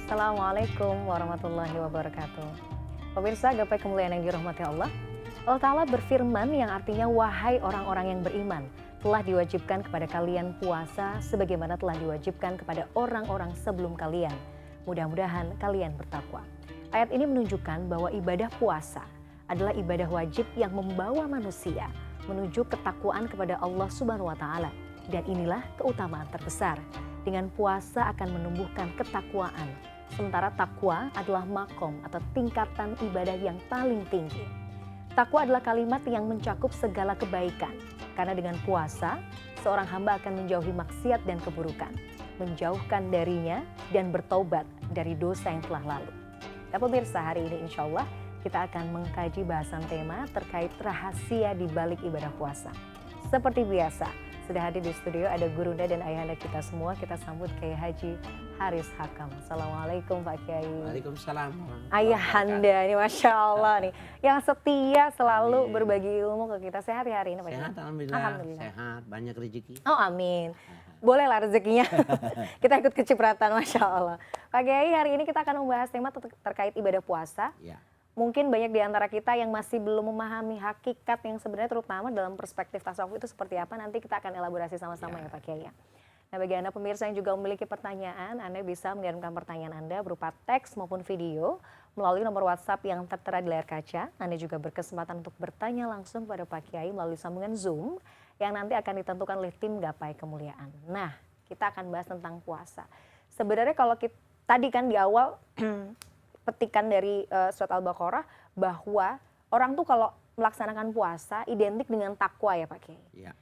Assalamualaikum warahmatullahi wabarakatuh. Pemirsa gapai kemuliaan yang dirahmati Allah. Allah Ta'ala berfirman yang artinya wahai orang-orang yang beriman, telah diwajibkan kepada kalian puasa sebagaimana telah diwajibkan kepada orang-orang sebelum kalian. Mudah-mudahan kalian bertakwa. Ayat ini menunjukkan bahwa ibadah puasa adalah ibadah wajib yang membawa manusia menuju ketakwaan kepada Allah Subhanahu wa Ta'ala. Dan inilah keutamaan terbesar. Dengan puasa akan menumbuhkan ketakwaan. Sementara takwa adalah makom atau tingkatan ibadah yang paling tinggi. Takwa adalah kalimat yang mencakup segala kebaikan. Karena dengan puasa, seorang hamba akan menjauhi maksiat dan keburukan. Menjauhkan darinya dan bertobat dari dosa yang telah lalu. Dan pemirsa, hari ini insya Allah kita akan mengkaji bahasan tema terkait rahasia di balik ibadah puasa. Seperti biasa, sudah hadir di studio ada gurunda dan ayahanda kita semua. Kita sambut Kiai Haji Haris Hakam. Assalamualaikum Pak Kiai. Waalaikumsalam. Ayahanda ini Masya Allah nih. Yang setia selalu berbagi ilmu ke kita. Sehat ya hari ini Pak Kiai? Sehat alhamdulillah. Alhamdulillah. Sehat, banyak rezeki. Oh amin. Boleh lah rezekinya. Kita ikut kecipratan Masya Allah. Pak Kiai, hari ini kita akan membahas tema terkait ibadah puasa. Ya. Mungkin banyak di antara kita yang masih belum memahami hakikat yang sebenarnya terutama dalam perspektif tasawuf itu seperti apa. Nanti kita akan elaborasi sama-sama ya Pak Kiai. Nah bagi Anda pemirsa yang juga memiliki pertanyaan, Anda bisa mengirimkan pertanyaan Anda berupa teks maupun video melalui nomor WhatsApp yang tertera di layar kaca. Anda juga berkesempatan untuk bertanya langsung kepada Pak Kiai melalui sambungan Zoom yang nanti akan ditentukan oleh tim Gapai Kemuliaan. Nah kita akan bahas tentang puasa. Sebenarnya kalau kita, tadi kan di awal petikan dari surat Al-Baqarah bahwa orang tuh kalau melaksanakan puasa identik dengan takwa ya Pak Kiai. Ya.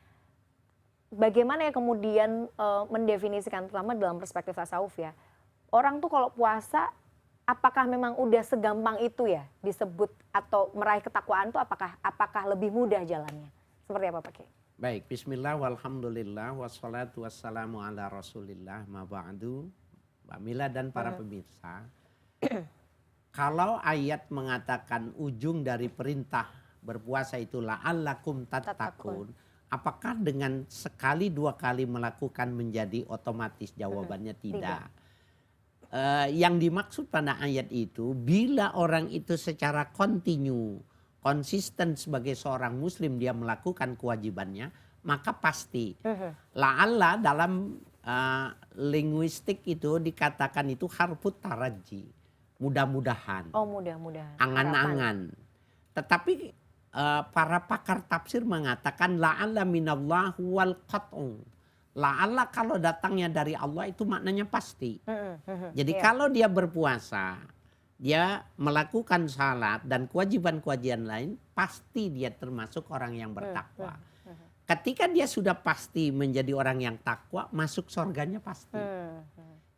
Bagaimana ya kemudian mendefinisikan terutama dalam perspektif tasawuf ya. Orang tuh kalau puasa apakah memang udah segampang itu ya disebut atau meraih ketakwaan tuh apakah lebih mudah jalannya? Seperti apa Pak Kiai? Baik, bismillah walhamdulillah wassalatu wassalamu ala rasulillah ma ba'du. Mbak Mila dan para pemirsa. Kalau ayat mengatakan ujung dari perintah berpuasa itu la'allakum tattaqun, apakah dengan sekali dua kali melakukan menjadi otomatis? Jawabannya tidak. Yang dimaksud pada ayat itu bila orang itu secara kontinu, konsisten sebagai seorang muslim dia melakukan kewajibannya, maka pasti. La'alla dalam linguistik itu dikatakan itu harfut taraji. Mudah-mudahan. Oh mudah-mudahan. Angan-angan. Tetapi para pakar tafsir mengatakan la'alla minallahu wal qat'u. La'alla kalau datangnya dari Allah itu maknanya pasti. Jadi kalau dia berpuasa, dia melakukan salat dan kewajiban-kewajiban lain, pasti dia termasuk orang yang bertakwa. Ketika dia sudah pasti menjadi orang yang takwa, masuk surganya pasti.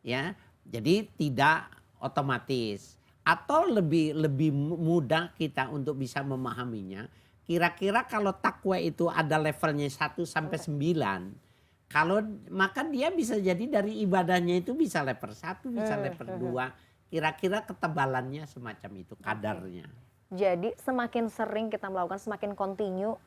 Ya, jadi tidak otomatis. Atau lebih mudah kita untuk bisa memahaminya. Kira-kira kalau takwa itu ada levelnya 1 sampai 9. Kalau maka dia bisa jadi dari ibadahnya itu bisa level 1, bisa level 2. Kira-kira ketebalannya semacam itu kadarnya. Jadi semakin sering kita melakukan, semakin kontinu,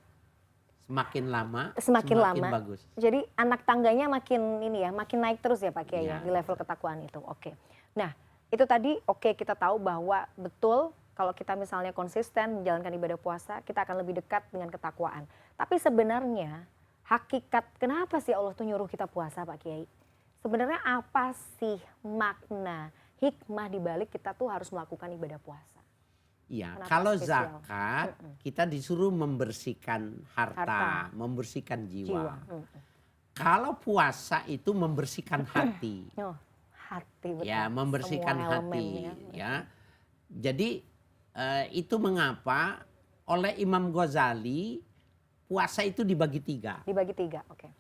semakin lama, semakin lama bagus. Jadi anak tangganya makin ini ya, makin naik terus ya Pak Kiai ya, Ya. di level ketakwaan itu. Oke. Nah, itu tadi kita tahu bahwa betul kalau kita misalnya konsisten menjalankan ibadah puasa, kita akan lebih dekat dengan ketakwaan. Tapi sebenarnya hakikat kenapa sih Allah tuh nyuruh kita puasa Pak Kiai? Sebenarnya apa sih makna, hikmah di balik kita tuh harus melakukan ibadah puasa? Iya, Kenapa kalau spesial? zakat kita disuruh membersihkan harta. Membersihkan jiwa. Kalau puasa itu membersihkan hati. Oh, hati betul. Ya, membersihkan Semua hati. elemennya. Ya, jadi itu mengapa oleh Imam Ghazali puasa itu dibagi 3. Dibagi 3, oke.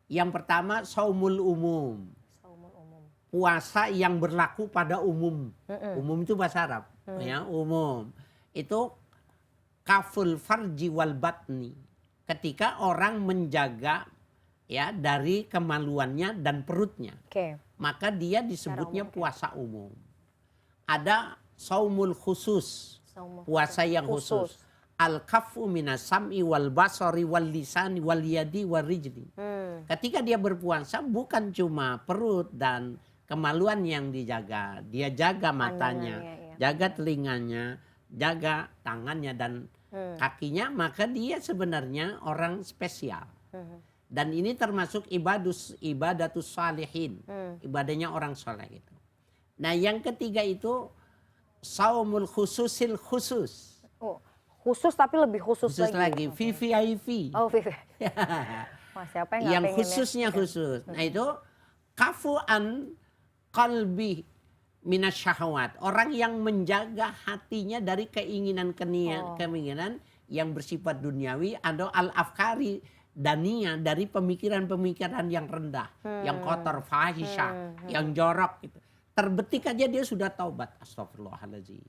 Yang pertama saumul umum. Saumul umum. Puasa yang berlaku pada umum. Umum itu bahasa Arab. Ya, umum. Itu kaful farji wal batni. Ketika orang menjaga ya dari kemaluannya dan perutnya. Oke. Maka dia disebutnya umum, puasa umum. Ada saumul khusus. Puasa yang khusus. Al-kafu minas sam'i wal basari wal lisani wal yadi wal rijli. Ketika dia berpuasa bukan cuma perut dan kemaluan yang dijaga. Dia jaga matanya, Pandangannya, ya. jaga telinganya, jaga tangannya dan kakinya, maka dia sebenarnya orang spesial. Dan ini termasuk ibadatus salihin, ibadahnya orang soleh itu. Nah yang ketiga itu saumul khususil khusus. Oh, khusus tapi lebih khusus lagi. Oke. VVIP. Oh, Vivi. Wah, siapa yang nggak Yang pengen khususnya ya? khusus. Nah itu kafuan qalbi minasyahwat. Orang yang menjaga hatinya dari keinginan yang bersifat duniawi atau al-afkari dania, dari pemikiran-pemikiran yang rendah, yang kotor, fahisyah, yang jorok gitu. Terbetik aja dia sudah taubat. Astagfirullahaladzim.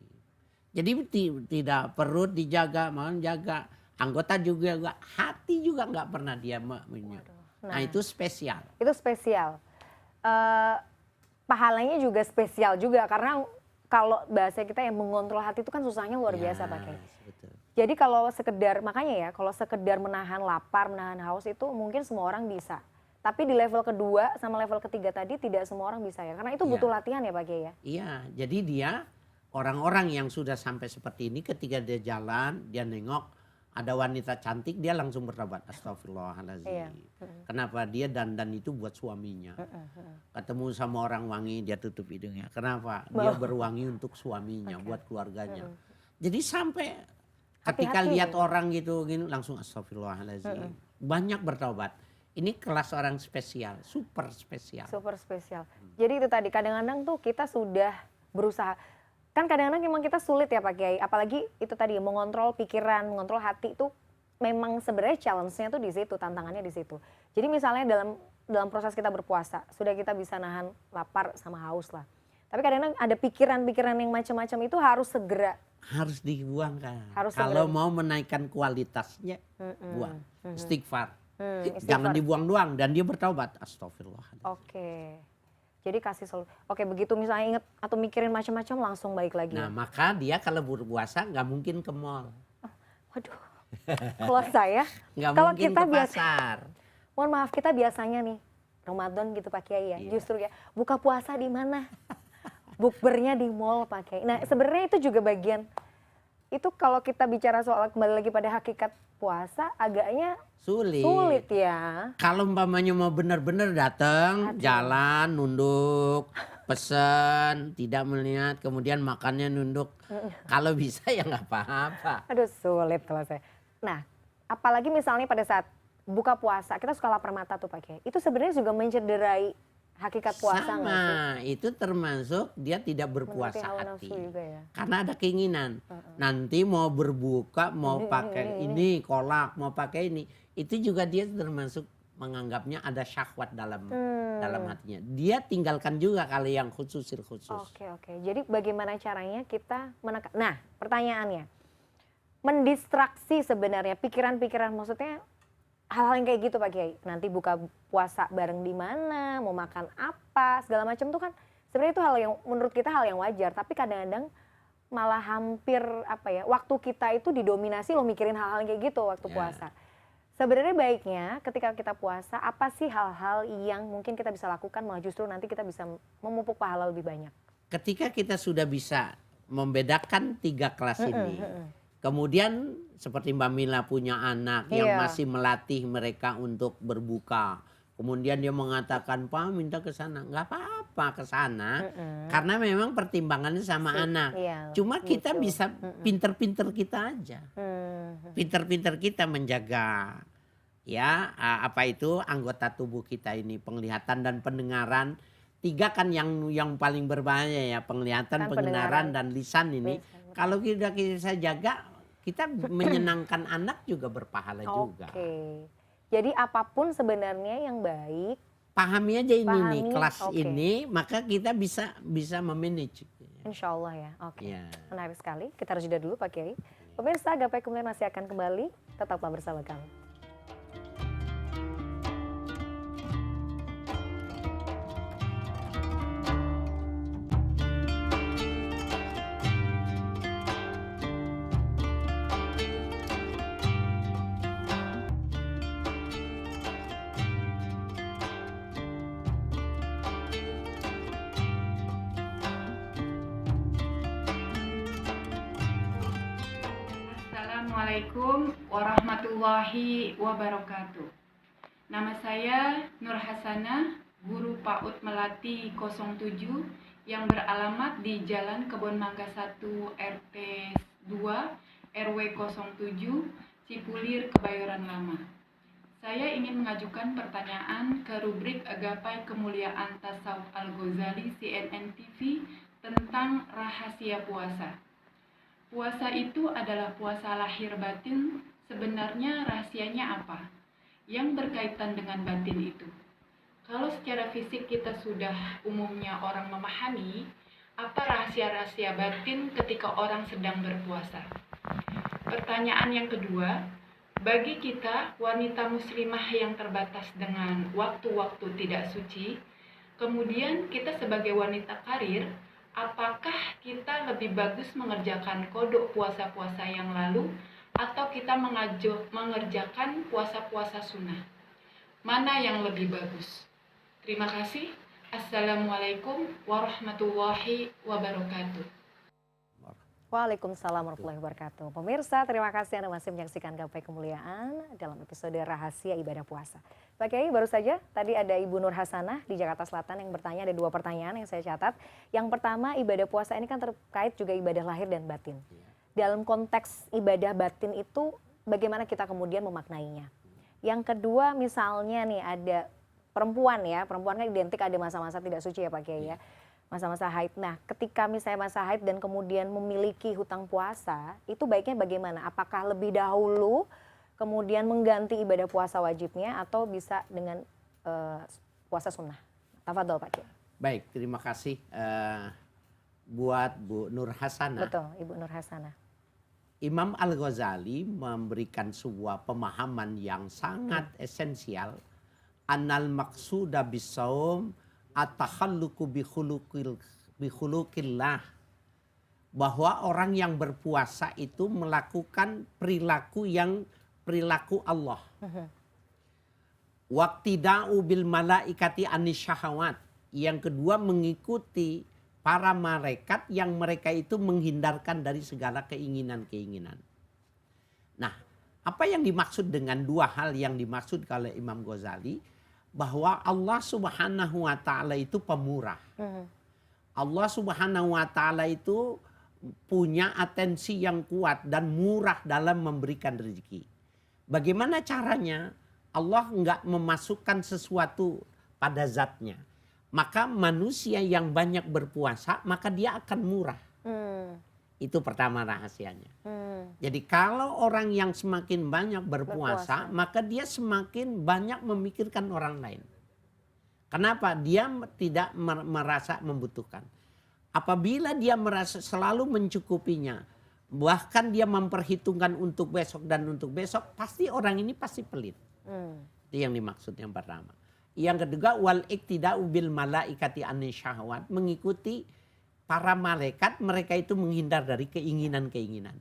Jadi tidak perut dijaga, malah jaga anggota juga, hati juga nggak pernah dia Nah itu spesial. Itu spesial. Pahalanya juga spesial juga karena kalau bahasa kita yang mengontrol hati itu kan susahnya luar biasa Pak Kiai. Betul. Jadi kalau sekedar, makanya ya kalau sekedar menahan lapar, menahan haus itu mungkin semua orang bisa. Tapi di level kedua sama level ketiga tadi tidak semua orang bisa ya. Karena itu butuh latihan ya Pak Kiai ya. Iya, jadi dia orang-orang yang sudah sampai seperti ini ketika dia jalan, dia nengok ada wanita cantik, dia langsung bertobat. Astagfirullahaladzim. Iya. Kenapa dia dandan itu buat suaminya. Ketemu sama orang wangi, dia tutup hidungnya. Kenapa? Dia berwangi untuk suaminya, buat keluarganya. Jadi sampai ketika lihat orang gitu gini, langsung astagfirullahaladzim. Banyak bertobat. Ini kelas orang spesial, super spesial. Super spesial. Jadi itu tadi kadang-kadang tuh kita sudah berusaha. Kan kadang-kadang memang kita sulit ya Pak Kiai. Apalagi itu tadi mengontrol pikiran, mengontrol hati itu memang sebenarnya challenge-nya tuh di situ, tantangannya di situ. Jadi misalnya dalam proses kita berpuasa, sudah kita bisa nahan lapar sama haus lah. Tapi kadang-kadang ada pikiran-pikiran yang macam-macam itu harus segera. Harus dibuangkan. Harus kalau mau menaikkan kualitasnya, buang. Istighfar. Jangan dibuang doang dan dia bertaubat. Astagfirullah. Oke. Jadi kasih solusi. Oke, begitu misalnya inget atau mikirin macam-macam langsung baik lagi. Nah, maka dia kalau berpuasa nggak mungkin ke mall. Waduh. Kalau saya, kalau kita ke pasar. Mohon maaf, kita biasanya nih Ramadan gitu Pak Kiai ya. Justru ya buka puasa di mana? Bukbernya di mall Pak Kiai. Nah, sebenarnya itu juga bagian itu kalau kita bicara soal kembali lagi pada hakikat puasa agaknya sulit ya. Kalau umpamanya mau benar-benar datang, jalan, nunduk, pesen, tidak melihat, kemudian makannya nunduk. Kalau bisa ya nggak apa-apa. Aduh sulit kalau saya. Nah, apalagi misalnya pada saat buka puasa, kita suka lapar mata tuh Pak Kiai. Itu sebenarnya juga mencederai hakikat puasa nggak sih? Sama, itu termasuk dia tidak berpuasa hati. Juga ya. Karena ada keinginan. Nanti mau berbuka, mau pakai ini, kolak, mau pakai ini. Itu juga dia termasuk menganggapnya ada syahwat dalam hatinya. Dia tinggalkan juga kalau yang khusus. Oke. Jadi bagaimana caranya kita menekan. Nah, pertanyaannya. Mendistraksi sebenarnya pikiran-pikiran, maksudnya hal-hal yang kayak gitu Pak Kiai. Nanti buka puasa bareng di mana, mau makan apa, segala macam tuh kan sebenarnya itu hal yang menurut kita hal yang wajar, tapi kadang-kadang malah hampir waktu kita itu didominasi lo mikirin hal-hal kayak gitu waktu puasa. Sebenarnya baiknya ketika kita puasa apa sih hal-hal yang mungkin kita bisa lakukan malah justru nanti kita bisa memupuk pahala lebih banyak. Ketika kita sudah bisa membedakan 3 kelas ini, kemudian seperti Mbak Mila punya anak yang masih melatih mereka untuk berbuka. Kemudian dia mengatakan, "Pak, minta ke sana." Nggak apa-apa ke sana. Karena memang pertimbangannya sama anak. Cuma kita bisa pinter-pinter kita aja. Pinter-pinter kita menjaga anggota tubuh kita ini, penglihatan dan pendengaran. 3 kan yang paling berbahaya ya, penglihatan, pendengaran dan lisan ini. Kalau kita jaga, kita menyenangkan anak juga berpahala juga. Oke. Jadi apapun sebenarnya yang baik. Pahami aja ini nih, kelas ini, maka kita bisa memanage. Insya Allah ya. Oke. Ya. Menarik sekali. Kita harus jeda dulu Pak Kiai. Pemirsa, Gapai Kemuliaan masih akan kembali. Tetaplah bersama kami. Assalamualaikum warahmatullahi wabarakatuh. Nama saya Nur Hasanah, guru PAUD Melati 07 yang beralamat di Jalan Kebon Mangga 1 RT 2 RW 07 Cipulir, Kebayoran Lama. Saya ingin mengajukan pertanyaan ke rubrik Gapai Kemuliaan Tasawuf Al-Ghazali CNN TV tentang rahasia puasa. Puasa itu adalah puasa lahir batin. Sebenarnya rahasianya apa yang berkaitan dengan batin itu? Kalau secara fisik kita sudah umumnya orang memahami, apa rahasia-rahasia batin ketika orang sedang berpuasa? Pertanyaan yang kedua, bagi kita wanita muslimah yang terbatas dengan waktu-waktu tidak suci, kemudian kita sebagai wanita karir, apakah kita lebih bagus mengerjakan kodok puasa-puasa yang lalu atau kita mengerjakan puasa-puasa sunnah? Mana yang lebih bagus? Terima kasih. Assalamualaikum warahmatullahi wabarakatuh. Waalaikumsalam warahmatullahi wabarakatuh. Pemirsa, terima kasih Anda masih menyaksikan Gapai Kemuliaan dalam episode Rahasia Ibadah Puasa. Pak Kiai, baru saja tadi ada Ibu Nur Hasanah di Jakarta Selatan yang bertanya, ada 2 pertanyaan yang saya catat. Yang pertama, ibadah puasa ini kan terkait juga ibadah lahir dan batin. Dalam konteks ibadah batin itu, bagaimana kita kemudian memaknainya? Yang kedua, misalnya nih ada perempuan ya, perempuan kan identik ada masa-masa tidak suci ya Pak Kiai ya. Masa-masa haid. Nah, ketika misalnya masa haid dan kemudian memiliki hutang puasa, itu baiknya bagaimana? Apakah lebih dahulu kemudian mengganti ibadah puasa wajibnya atau bisa dengan puasa sunnah? Tafadhol Pak Kiai. Baik, terima kasih buat Bu Nur Hasanah. Betul, Ibu Nur Hasanah. Imam Al-Ghazali memberikan sebuah pemahaman yang sangat esensial. Annal maqsuda bisaum at-takhalluqu bi khuluqillah, bahwa orang yang berpuasa itu melakukan perilaku Allah. Waqtida'u bil malaikati anisyahawat. Yang kedua mengikuti para malaikat yang mereka itu menghindarkan dari segala keinginan-keinginan. Nah, apa yang dimaksud dengan 2 hal yang dimaksud oleh Imam Ghazali? Bahwa Allah Subhanahu wa ta'ala itu pemurah. Allah Subhanahu wa ta'ala itu punya atensi yang kuat dan murah dalam memberikan rezeki. Bagaimana caranya? Allah enggak memasukkan sesuatu pada zatnya. Maka manusia yang banyak berpuasa, maka dia akan murah. Itu pertama rahasianya. Jadi kalau orang yang semakin banyak berpuasa, maka dia semakin banyak memikirkan orang lain. Kenapa? Dia tidak merasa membutuhkan. Apabila dia merasa selalu mencukupinya, bahkan dia memperhitungkan untuk besok dan untuk besok, pasti orang ini pasti pelit. Itu yang dimaksud yang pertama. Yang kedua, wal iktida'u bil malaikati anisyahawat, mengikuti para malaikat, mereka itu menghindar dari keinginan-keinginan.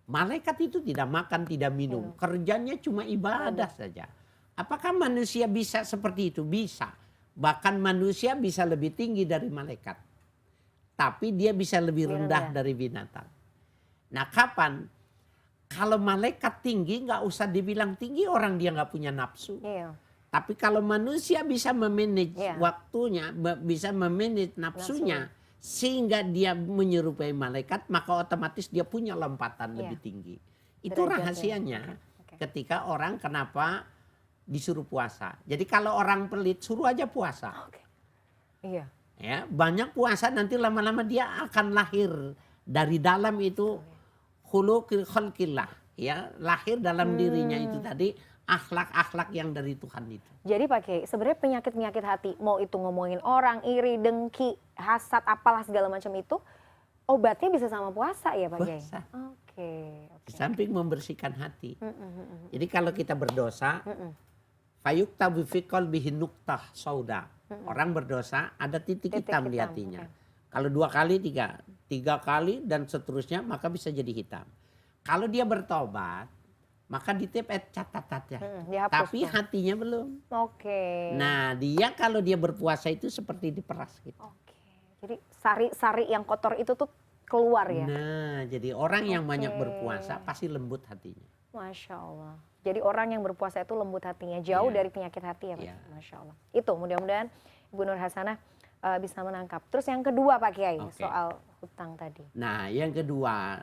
Malaikat itu tidak makan, tidak minum. Kerjanya cuma ibadah saja. Apakah manusia bisa seperti itu? Bisa. Bahkan manusia bisa lebih tinggi dari malaikat. Tapi dia bisa lebih rendah dari binatang. Nah, kapan? Kalau malaikat tinggi, nggak usah dibilang tinggi, orang dia nggak punya nafsu. Tapi kalau manusia bisa memanage waktunya, bisa memanage nafsunya, sehingga dia menyerupai malaikat, maka otomatis dia punya lompatan lebih tinggi. Itu rahasianya ketika orang kenapa disuruh puasa. Jadi kalau orang pelit, suruh aja puasa. Ya, banyak puasa, nanti lama-lama dia akan lahir dari dalam itu khuluqil khalqillah, ya, lahir dalam dirinya itu tadi akhlak-akhlak yang dari Tuhan itu. Jadi Pak Kiai, sebenarnya penyakit-penyakit hati, mau itu ngomongin orang, iri, dengki, hasad, apalah segala macam itu, obatnya bisa sama puasa ya Pak Kiai? Puasa. Oke. Di samping membersihkan hati. Jadi kalau kita berdosa, fayuktabu fi qalbihi nuqtah sauda. Orang berdosa ada titik hitam di hatinya. Kalau 2 kali, 3 kali dan seterusnya, maka bisa jadi hitam. Kalau dia bertobat, maka ditip catatannya. Tapi hatinya belum. Nah, dia kalau dia berpuasa itu seperti diperas gitu. Jadi sari-sari yang kotor itu tuh keluar ya. Nah, jadi orang yang banyak Oke. berpuasa pasti lembut hatinya. Masya Allah. Jadi orang yang berpuasa itu lembut hatinya, jauh Iya. dari penyakit hati ya Pak. Iya. Masya Allah. Itu mudah-mudahan Ibu Nur Hasanah bisa menangkap. Terus yang kedua Pak Kiai, Oke. soal hutang tadi. Nah, yang kedua,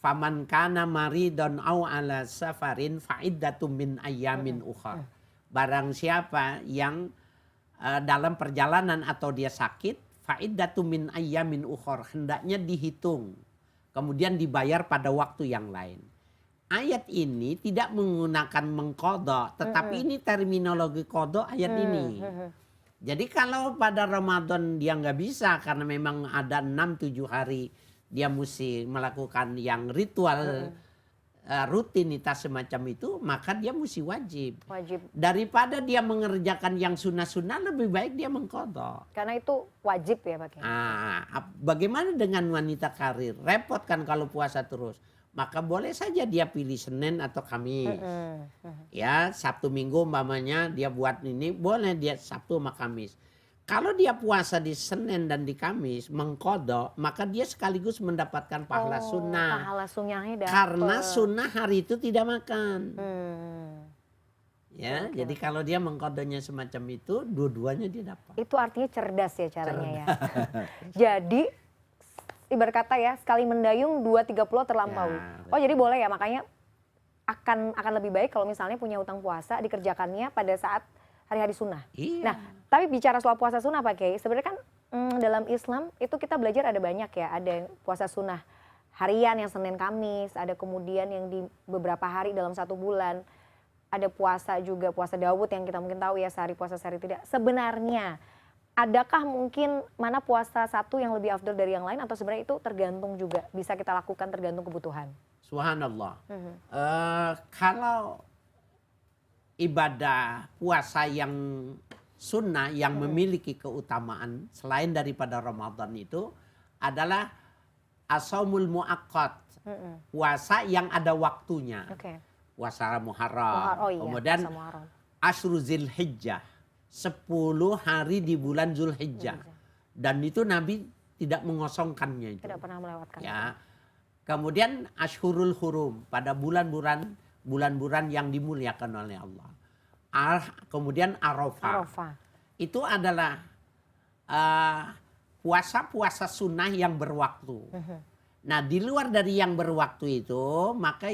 faman kana maridon au ala safarin fa'iddatum min ayyamin ukhar. Barang siapa yang dalam perjalanan atau dia sakit, fa'iddatum min ayyamin ukhar, hendaknya dihitung, kemudian dibayar pada waktu yang lain. Ayat ini tidak menggunakan mengkodok, tetapi ini terminologi kodok ayat ini. Jadi kalau pada Ramadan dia nggak bisa karena memang ada 6-7 hari dia mesti melakukan yang ritual rutinitas semacam itu, maka dia mesti wajib. Wajib. Daripada dia mengerjakan yang sunnah-sunnah, lebih baik dia mengkodok. Karena itu wajib ya Pak Kiai. Bagaimana dengan wanita karir? Repot kan kalau puasa terus. Maka boleh saja dia pilih Senin atau Kamis. Ya, Sabtu Minggu umpamanya dia buat ini, boleh dia Sabtu sama Kamis. Kalau dia puasa di Senin dan di Kamis, mengkodok, maka dia sekaligus mendapatkan pahala sunnah. Pahala sunnahnya dapat. Karena sunnah hari itu tidak makan. Ya, Oke, jadi kalau dia mengkodoknya semacam itu, dua-duanya dia dapat. Itu artinya cerdas ya caranya ya. Jadi ibarat kata ya, sekali mendayung 2-3 pulau terlampaui. Ya, Oh jadi boleh ya, makanya akan lebih baik kalau misalnya punya utang puasa dikerjakannya pada saat hari-hari sunnah. Iya. Nah, tapi bicara soal puasa sunnah Pak Kiai, sebenarnya kan dalam Islam itu kita belajar ada banyak ya, ada yang puasa sunnah harian yang Senin Kamis, ada kemudian yang di beberapa hari dalam 1 bulan, ada puasa juga puasa Daud yang kita mungkin tahu ya, sehari puasa sehari tidak. Sebenarnya adakah mungkin mana puasa satu yang lebih afdal dari yang lain, atau sebenarnya itu tergantung juga, bisa kita lakukan tergantung kebutuhan? Subhanallah. Kalau ibadah puasa yang sunnah yang memiliki keutamaan selain daripada Ramadan itu adalah as-saumul muaqqat. Puasa yang ada waktunya. Oke. Puasa Muharram. Oh iya, Kemudian puasa Muharram. Asyru Dzulhijjah. 10 hari di bulan Zulhijjah. Dan itu Nabi tidak mengosongkannya itu. Tidak pernah melewatkan. Ya. Kemudian Ashhurul Hurum, pada bulan-bulan yang dimuliakan oleh Allah. Kemudian Arafah. Itu adalah puasa-puasa sunnah yang berwaktu. Nah, di luar dari yang berwaktu itu, maka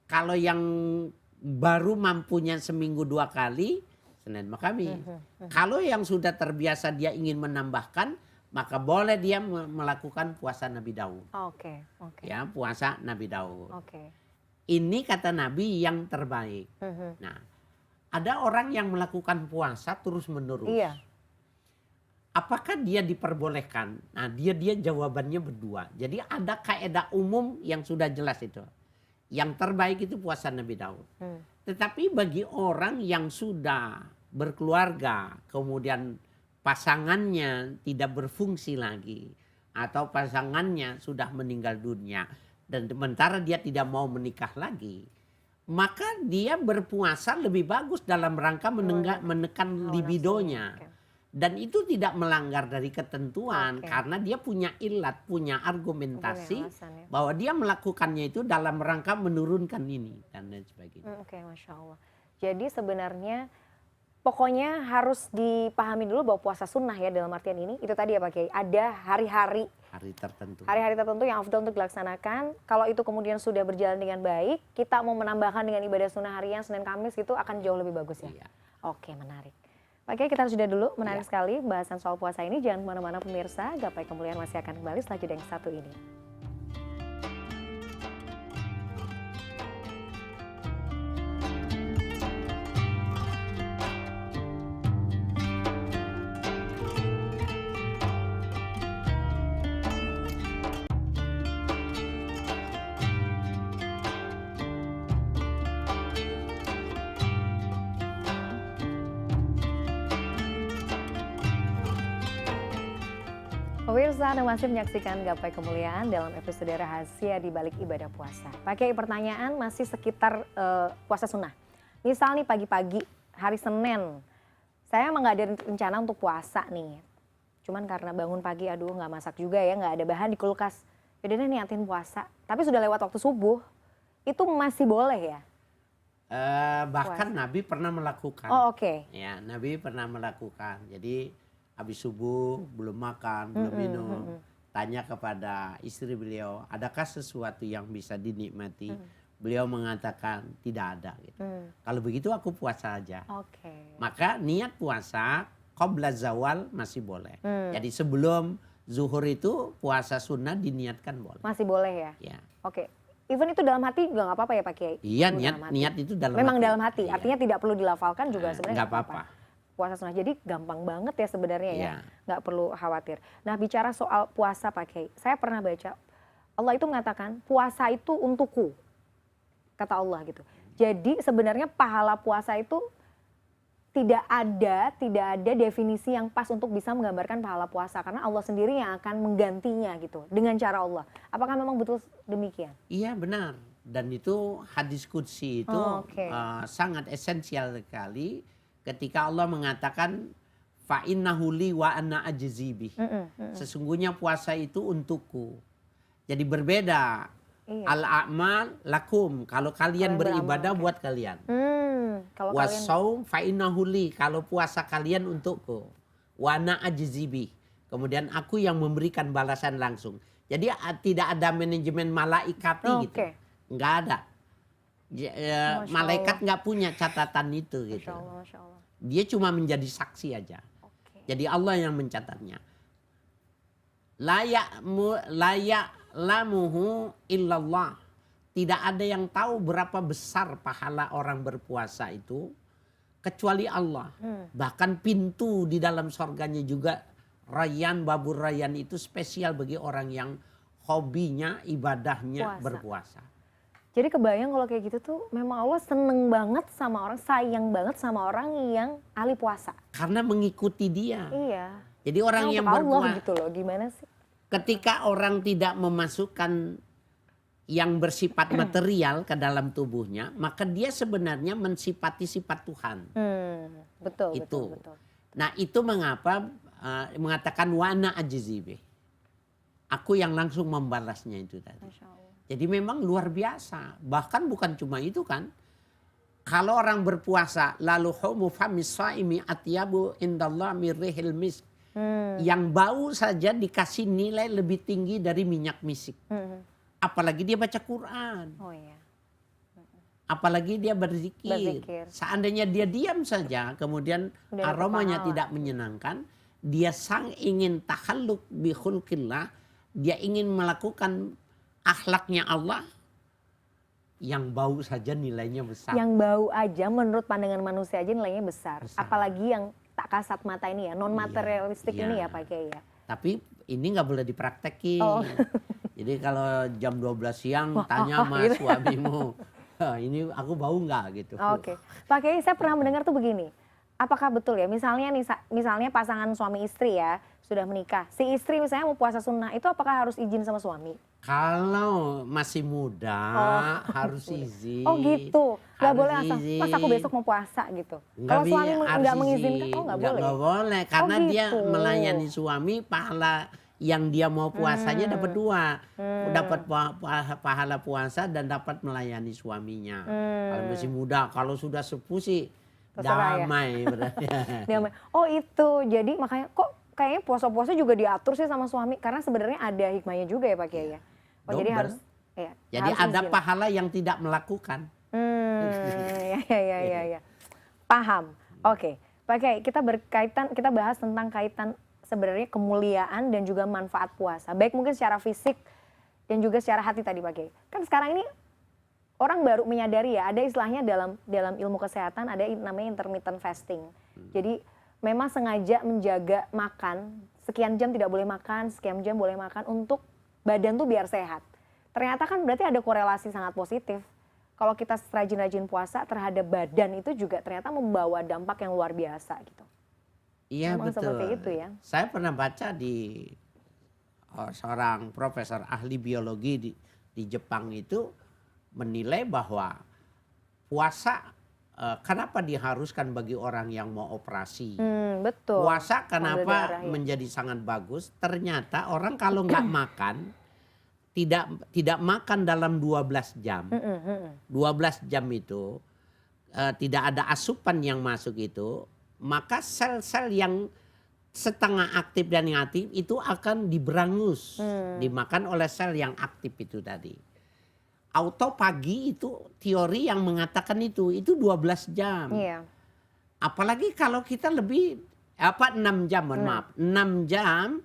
kalau yang baru mampunya seminggu 2 kali, Senin sama Kamis. Kalau yang sudah terbiasa dia ingin menambahkan, maka boleh dia melakukan puasa Nabi Daud. Oke. Ya, puasa Nabi Daud. Oke. Ini kata Nabi yang terbaik. Nah, ada orang yang melakukan puasa terus-menerus. Iya. Apakah dia diperbolehkan? Nah, dia jawabannya berdua. Jadi ada kaidah umum yang sudah jelas itu. Yang terbaik itu puasa Nabi Daud. Tetapi bagi orang yang sudah berkeluarga, kemudian pasangannya tidak berfungsi lagi, atau pasangannya sudah meninggal dunia, dan sementara dia tidak mau menikah lagi, maka dia berpuasa lebih bagus dalam rangka menekan libidonya. Dan itu tidak melanggar dari ketentuan, karena dia punya ilat, punya argumentasi bahwa dia melakukannya itu dalam rangka menurunkan ini dan lain sebagainya. Oke, Masya Allah. Jadi sebenarnya pokoknya harus dipahami dulu bahwa puasa sunnah ya, dalam artian ini itu tadi ya Pak Kiai, ada hari-hari tertentu yang afdal untuk dilaksanakan. Kalau itu kemudian sudah berjalan dengan baik, kita mau menambahkan dengan ibadah sunnah harian Senin Kamis gitu akan jauh lebih bagus ya. Iya. Oke, menarik. Pak Kiai, kita sudah dulu, menarik sekali bahasan soal puasa ini. Jangan kemana-mana pemirsa, Gapai Kemuliaan masih akan kembali setelah jeda yang satu ini. Pemirsa, Anda masih menyaksikan Gapai Kemuliaan dalam episode rahasia di balik ibadah puasa. Pak Kiai, pertanyaan masih sekitar puasa sunnah. Misal nih pagi-pagi hari Senin, saya emang nggak ada rencana untuk puasa nih. Cuman karena bangun pagi, aduh nggak masak juga ya, nggak ada bahan di kulkas. Yaudah deh niatin puasa, tapi sudah lewat waktu subuh, itu masih boleh ya? Bahkan Puasa. Nabi pernah melakukan. Oh oke. Ya, Nabi pernah melakukan. Jadi habis subuh belum makan, belum minum, tanya kepada istri beliau, adakah sesuatu yang bisa dinikmati? Beliau mengatakan tidak ada. Gitu. Kalau begitu aku puasa aja. Oke. Maka niat puasa qabla zawal masih boleh. Jadi sebelum zuhur itu puasa sunnah diniatkan boleh. Masih boleh ya? Ya. Oke. Even itu dalam hati juga nggak apa-apa ya Pak Kiai? Iya, Itu niat itu dalam Memang hati. dalam hati, Iya. artinya tidak perlu dilafalkan juga sebenarnya nggak apa-apa. Puasa sunnah, jadi gampang banget ya sebenarnya ya, Iya. nggak perlu khawatir. Nah bicara soal puasa Pak Kiai, saya pernah baca Allah itu mengatakan puasa itu untukku, kata Allah gitu. Jadi sebenarnya pahala puasa itu tidak ada definisi yang pas untuk bisa menggambarkan pahala puasa karena Allah sendiri yang akan menggantinya gitu dengan cara Allah. Apakah memang betul demikian? Iya benar. Dan itu hadis qudsi itu Oke. sangat esensial sekali ketika Allah mengatakan fa innahu li wa ana ajzi bih. Sesungguhnya puasa itu untukku. Jadi berbeda. Iya. Al-a'mal lakum. Kalau kalian Kalian beribadah beramal, buat kalian. Kalau kalian Wasaum fa innahu li. Kalau puasa kalian untukku. Wa ana ajzi bih. Kemudian aku yang memberikan balasan langsung. Jadi tidak ada manajemen malaikati gitu. Oke. Nggak ada. Masya Malaikat Allah. nggak punya catatan itu gitu. Masya Allah. Dia cuma menjadi saksi aja. Oke. Jadi Allah yang mencatatnya. Layak lamuhu illallah. Tidak ada yang tahu berapa besar pahala orang berpuasa itu kecuali Allah. Bahkan pintu di dalam sorganya juga Rayyan, babur Rayyan itu spesial bagi orang yang hobinya, ibadahnya Puasa. berpuasa. Jadi kebayang kalau kayak gitu tuh memang Allah seneng banget sama orang, sayang banget sama orang yang ahli puasa. Karena mengikuti dia. Iya. Jadi orang Nah, yang untuk Allah berpuasa, gitu loh, gimana sih? ketika orang tidak memasukkan yang bersifat material ke dalam tubuhnya, maka dia sebenarnya mensifati sifat Tuhan. Betul, Itu. betul. Nah itu mengapa mengatakan wana ajzibe. Aku yang langsung membalasnya itu tadi. Masya Allah. Jadi memang luar biasa. Bahkan bukan cuma itu kan. Kalau orang berpuasa lalu humu famis saimi atyabu indallah mirrihil misk. Yang bau saja dikasih nilai lebih tinggi dari minyak misik. Apalagi dia baca Quran. Oh iya. Apalagi dia berzikir. Berzikir. Seandainya dia diam saja, kemudian Udah dapat aromanya pahala. tidak menyenangkan, dia sang ingin takhalluk bi khulqillah, dia ingin melakukan akhlaknya Allah, yang bau saja nilainya besar. Yang bau aja menurut pandangan manusia aja nilainya besar. Besar. Apalagi yang tak kasat mata ini ya, non materialistik Iya. ini ya Pak Kiai ya. Tapi ini nggak boleh dipraktekin. Oh. Jadi kalau jam 12 siang Wah, tanya sama gitu. suamimu, ini aku bau nggak gitu. Oke, Pak Kiai, saya pernah mendengar tuh begini. Apakah betul ya? Misalnya pasangan suami istri ya sudah menikah. Si istri misalnya mau puasa sunnah itu apakah harus izin sama suami? Kalau masih muda harus izin. Oh gitu, nggak Harus boleh asal. Mas aku izin. besok mau puasa gitu. Nggak Kalau suami harus nggak izin. mengizinkan, oh nggak boleh. Nggak boleh karena dia gitu. melayani suami, pahala yang dia mau puasanya dapat dua. Dapat pahala puasa dan dapat melayani suaminya. Kalau masih muda, kalau sudah sepuh sih Terserah ya. damai berarti. Oh itu, jadi makanya kok kayaknya puasa-puasa juga diatur sih sama suami karena sebenarnya ada hikmahnya juga ya Pak Kiai ya. Oh jadi Double. harus, ya, Jadi harus ada izin. pahala yang tidak melakukan. Ya. Paham. Oke, Pak Kiai, kita bahas tentang kaitan sebenarnya kemuliaan dan juga manfaat puasa. Baik mungkin secara fisik dan juga secara hati tadi Pak Kiai. Kan sekarang ini orang baru menyadari ya, ada istilahnya dalam ilmu kesehatan ada namanya intermittent fasting. Jadi memang sengaja menjaga makan, sekian jam tidak boleh makan, sekian jam boleh makan untuk badan tuh biar sehat. Ternyata kan berarti ada korelasi sangat positif. Kalau kita rajin-rajin puasa terhadap badan itu juga ternyata membawa dampak yang luar biasa gitu. Iya Memang betul. seperti itu ya. Saya pernah baca di seorang profesor ahli biologi di Jepang itu menilai bahwa puasa kenapa diharuskan bagi orang yang mau operasi. Betul. Puasa Ambil darah, kenapa ya. menjadi sangat bagus. Ternyata orang kalau nggak makan tidak makan dalam 12 jam. 12 jam itu tidak ada asupan yang masuk itu, maka sel-sel yang setengah aktif dan negatif itu akan diberangus, dimakan oleh sel yang aktif itu tadi. Autopagi itu teori yang mengatakan itu 12 jam. Iya. Apalagi kalau kita lebih 6 jam, mohon maaf. 6 jam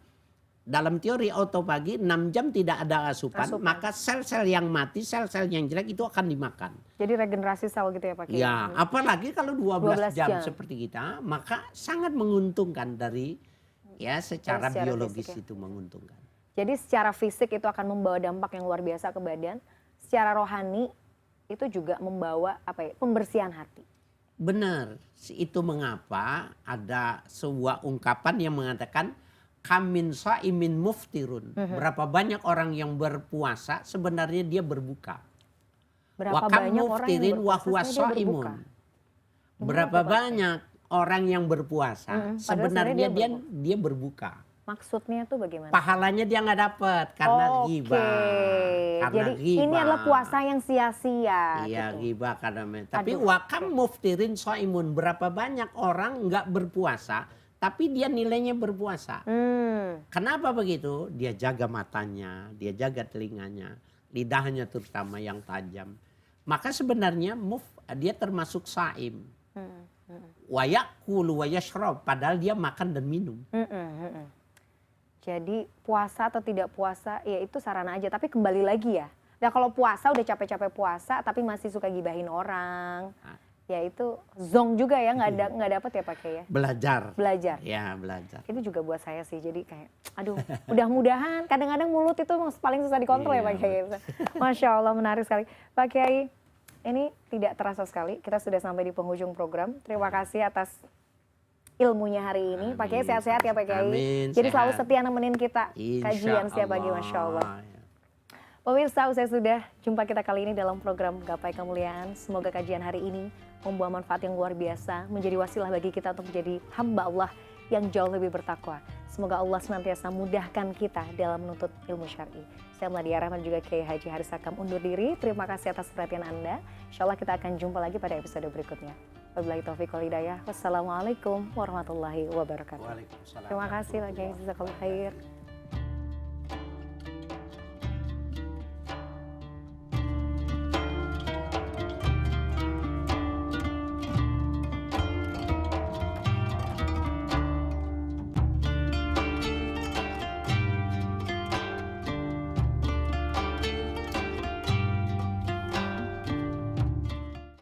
dalam teori autopagi 6 jam tidak ada asupan, maka sel-sel yang mati, sel-sel yang jelek itu akan dimakan. Jadi regenerasi sel gitu ya Pak Kiai? Ya, apalagi kalau 12 jam seperti kita, maka sangat menguntungkan dari secara biologis fisik, itu menguntungkan. Jadi secara fisik itu akan membawa dampak yang luar biasa ke badan, secara rohani itu juga membawa pembersihan hati. Benar, itu mengapa ada sebuah ungkapan yang mengatakan kamin sa'imin muftirun. Berapa banyak orang yang berpuasa sebenarnya dia berbuka. Berapa banyak orang yang berpuasa berbuka. Berapa banyak orang yang berpuasa sebenarnya dia berbuka. Maksudnya tuh bagaimana? Pahalanya dia nggak dapat karena ghibah. Jadi ini adalah puasa yang sia-sia. Iya, gitu. ghibah karena tapi wakam muftirin soimun. Berapa banyak orang nggak berpuasa tapi dia nilainya berpuasa. Kenapa begitu? Dia jaga matanya, dia jaga telinganya, lidahnya terutama yang tajam. Maka sebenarnya dia termasuk saim. Wa yakulu wa yashrab, padahal dia makan dan minum. Jadi puasa atau tidak puasa ya itu sarana aja, tapi kembali lagi ya. Nah kalau puasa udah capek-capek puasa tapi masih suka gibahin orang. Ya itu zong juga ya, nggak dapat ya Pak Kiai ya. Belajar. Ya, belajar. Itu juga buat saya sih, jadi kayak aduh mudah-mudahan, kadang-kadang mulut itu paling susah dikontrol ya Pak Kiai. Masya Allah, menarik sekali. Pak Kiai, ini tidak terasa sekali kita sudah sampai di penghujung program. Terima kasih atas ilmunya hari ini. Pak Kiai sehat-sehat ya Pak Kiai. Amin, jadi sehat. selalu setia nemenin kita kajian setiap pagi, Masya Allah. Pemirsa, usai sudah jumpa kita kali ini dalam program Gapai Kemuliaan. Semoga kajian hari ini membawa manfaat yang luar biasa, menjadi wasilah bagi kita untuk menjadi hamba Allah yang jauh lebih bertakwa. Semoga Allah senantiasa mudahkan kita dalam menuntut ilmu syar'i. Saya Meladia Rahman juga Kiai Haji Haris Akam undur diri. Terima kasih atas perhatian Anda. Insya Allah kita akan jumpa lagi pada episode berikutnya. Wabillahi taufiq wal hidayah. Wassalamualaikum warahmatullahi wabarakatuh. Waalaikumsalam. Terima kasih Pak Kiai, jazakallahu khair.